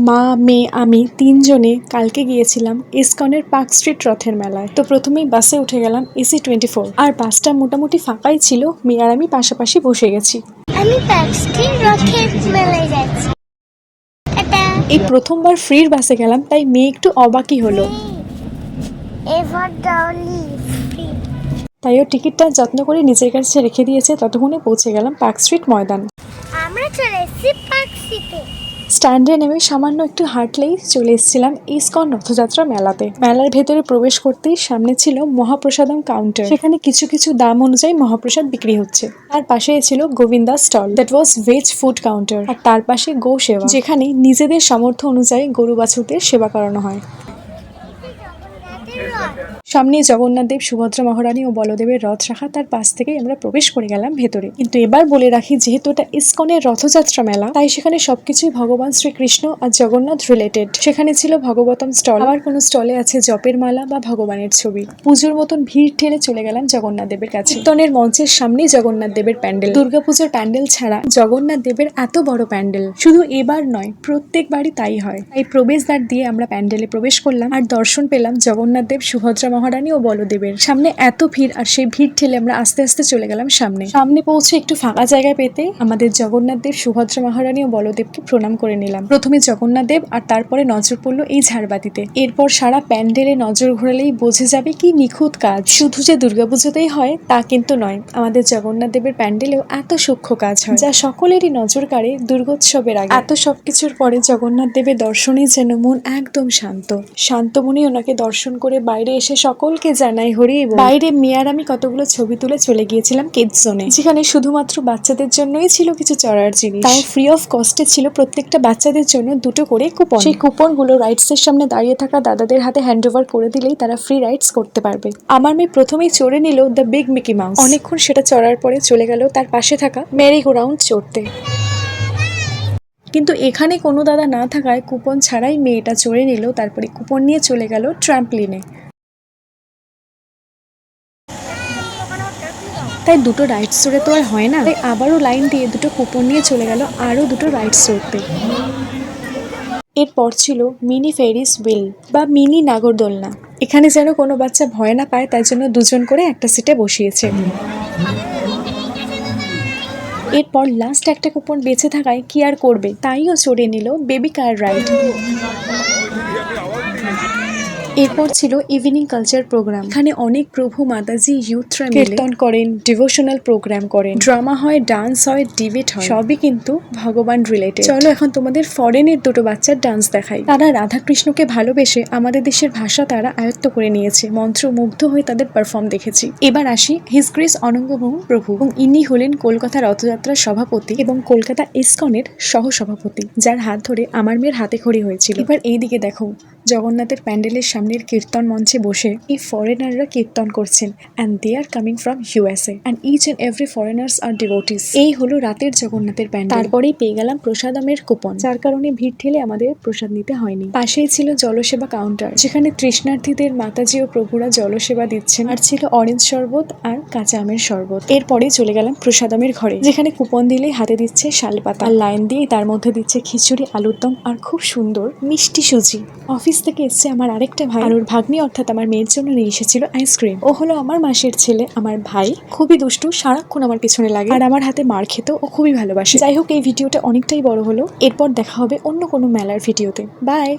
মা, মেয়ে, আমি তিনজনে কালকে গিয়েছিলাম ইসকনের পার্ক স্ট্রিট রথের মেলায়। তো প্রথমেই বাসে উঠে গেলাম AC24, আর বাসটা মোটামুটি ফাঁকাই ছিল। মেয়ে আর আমি পাশাপাশি বসে গেছি। আমি পার্ক স্ট্রিট রথের মেলায় যাচ্ছি। এই প্রথমবার ফ্রির বাসে গেলাম, তাই মেয়ে একটু অবাকই হলো। এভার ডাউলি ফ্রি। তাই ও টিকিটটা যত্ন করে নিজের কাছে রেখে দিয়েছে। ততক্ষণে পৌঁছে গেলাম পার্ক স্ট্রিট ময়দান। আমরা চলে এসেছি পার্ক স্ট্রিটে। স্ট্যান্ডে নেমে সামান্য একটু হাঁটলেই চলে এসেছিলাম ইসকন রথযাত্রা মেলাতে। মেলার ভেতরে প্রবেশ করতেই সামনে ছিল মহাপ্রসাদম কাউন্টার। সেখানে কিছু কিছু দাম অনুযায়ী মহাপ্রসাদ বিক্রি হচ্ছে। আর পাশে ছিল Govinda stall, that was veg food counter. আর তার পাশে গো সেবা, যেখানে নিজেদের সামর্থ্য অনুযায়ী গরু বাছুরদের সেবা করানো হয়। সামনে জগন্নাথ দেব, সুভদ্রা মহারানী ও বলদেবের রথ রাখা। তার পাশ থেকেই আমরা প্রবেশ করে গেলাম ভেতরে। কিন্তু এবার বলে রাখি, যেহেতু এটা ইসকনের রথযাত্রা মেলা, তাই সেখানে সবকিছুই ভগবান শ্রীকৃষ্ণ আর জগন্নাথ রিলেটেড। সেখানে ছিল ভগবতম স্টল, আবার কোনো স্টলে আছে জপের মালা বা ভগবানের ছবি। পুজোর মতন ভিড় ঠেলে চলে গেলাম জগন্নাথ দেবের কাছে। কীর্তনের মঞ্চের সামনেই জগন্নাথ দেবের প্যান্ডেল। দুর্গাপুজোর প্যান্ডেল ছাড়া জগন্নাথ দেবের এত বড় প্যান্ডেল শুধু এবার নয়, প্রত্যেকবারই তাই হয়। তাই প্রবেশদ্বার দিয়ে আমরা প্যান্ডেলে প্রবেশ করলাম আর দর্শন পেলাম জগন্নাথ দেব, সুভদ্রা মহারানী ও বলদেবের। সামনে এত ভিড়, আর সেই ভিড় ঠেলে আমরা আস্তে আস্তে চলে গেলাম সামনে পৌঁছে একটু ফাঁকা জায়গা পেতে আমাদের জগন্নাথ দেব, সুভদ্রা মহারানী ও বলদেবকে প্রণাম করে নিলাম। প্রথমে জগন্নাথ দেব, আর তারপরে নজর পড়লো এই ঝাড়বাতিতে। এরপর সারা প্যান্ডেলে নজর ঘোরালেই বোঝা যাবে কি নিখুঁত কাজ। শুধু যে দুর্গাপুজোতেই হয় তা কিন্তু নয়, আমাদের জগন্নাথ দেবের প্যান্ডেলেও এত সূক্ষ্ম কাজ হয়, যা সকলেরই নজর কাড়ে দুর্গোৎসবের আগে। এত সবকিছুর পরে জগন্নাথ দেবের দর্শনে যেন মন একদম শান্ত মনে ওনাকে দর্শন করে বাইরে এসে সকলকে জানাই হরি বল। বাইরে মেয়ে আর আমি কতগুলো ছবি তুলে চলে গিয়েছিলাম কিডস জোনে, যেখানে শুধুমাত্র বাচ্চাদের জন্যই ছিল কিছু চড়ার জিনিস। তাও ফ্রি অফ কস্টে ছিল প্রত্যেকটা বাচ্চাদের জন্য 2টো করে কুপন। সেই কুপনগুলো রাইডস এর সামনে দাঁড়িয়ে থাকা দাদাদের হাতে হ্যান্ড ওভার করে দিলেই তারা ফ্রি রাইডস করতে পারবে। আমার মেয়ে প্রথমেই চড়ে নিল দ্য বিগ মিকি মাউস। অনেকক্ষণ সেটা চড়ার পরে চলে গেল তার পাশে থাকা মেরি গো রাউন্ড চড়তে। কিন্তু এখানে কোনো দাদা না থাকায় কুপন ছাড়াই মেয়েটা চড়ে নিল, তারপরে কুপন নিয়ে চলে গেল ট্রাম্পলিনে। তাই 2টো রাইডস চড়ে তো আর হয় না, তাই আবারও লাইন দিয়ে 2টো কুপন নিয়ে চলে গেল আরও 2টো রাইডস চড়তে। এরপর ছিল মিনি ফেরিস হুইল বা মিনি নাগরদোলনা। এখানে যেন কোনো বাচ্চা ভয় না পায়, তাই জন্য 2জন করে একটা সিটে বসিয়েছে। এরপর লাস্ট একটা কুপন বেঁচে থাকায় কি আর করবে, তাইও চড়ে নিল বেবি কার রাইড। এরপর ছিল ইভিনিং কালচার প্রোগ্রাম। এখানে অনেক প্রভু মাতাজি ইউথরা কীর্তন করেন, ডিভোশনাল প্রোগ্রাম করেন, ড্রামা হয়, ডান্স হয়, ডিবেট হয়, সবই কিন্তু ভগবান রিলেটেড। চলো এখন তোমাদের ফরেনের 2টো বাচ্চার ডান্স দেখাই। তারা রাধাকৃষ্ণকে ভালোবেসে আমাদের দেশের ভাষা তারা আয়ত্ত করে নিয়েছে। মন্ত্রমুগ্ধ হয়ে তাদের পারফর্ম দেখেছি। এবার আসি হিজ গ্রেস অনঙ্গভৌম প্রভু, এবং ইনি হলেন কলকাতা রথযাত্রার সভাপতি এবং কলকাতা ইসকনের সহসভাপতি, যার হাত ধরে আমার মেয়ের হাতে খড়ি হয়েছিল। এবার এইদিকে দেখো, জগন্নাথের প্যান্ডেলের সামনের কীর্তন মঞ্চে বসে এই ফরেনাররা কীর্তন করছেন, and they are coming from USA, and each and every foreigners are devotees. এই হলো রাতের জগন্নাথের প্যান্ডেল। তারপরেই পেয়ে গেলাম প্রসাদমের কুপন, যার কারণে ভিড় ঠেলে আমাদের প্রসাদ নিতে হয়নি। পাশেই ছিল জলসেবা কাউন্টার, যেখানে তৃষ্ণার্থীদের মাতাজি ও প্রভুরা জলসেবা দিচ্ছেন, আর ছিল অরেঞ্জ শরবত আর কাঁচা আমের শরবত। এরপরেই চলে গেলাম প্রসাদমের ঘরে, যেখানে কুপন দিলেই হাতে দিচ্ছে শালপাতা, আর লাইন দিয়ে তার মধ্যে দিচ্ছে খিচুড়ি, আলুর দম আর খুব সুন্দর মিষ্টি সুজি। অফিস থেকে এসছে আমার আরেকটা ভাই, আর ওর ভাগ্নি অর্থাৎ আমার মেয়ের জন্য নিয়ে এসেছিল আইসক্রিম। ও হলো আমার মাসির ছেলে, আমার ভাই, খুবই দুষ্টু, সারাক্ষণ আমার পিছনে লাগে, আর আমার হাতে মার খেতেও ও খুবই ভালোবাসে। যাই হোক, এই ভিডিওটা অনেকটাই বড় হলো। এরপর দেখা হবে অন্য কোনো মেলার ভিডিওতে। বাই।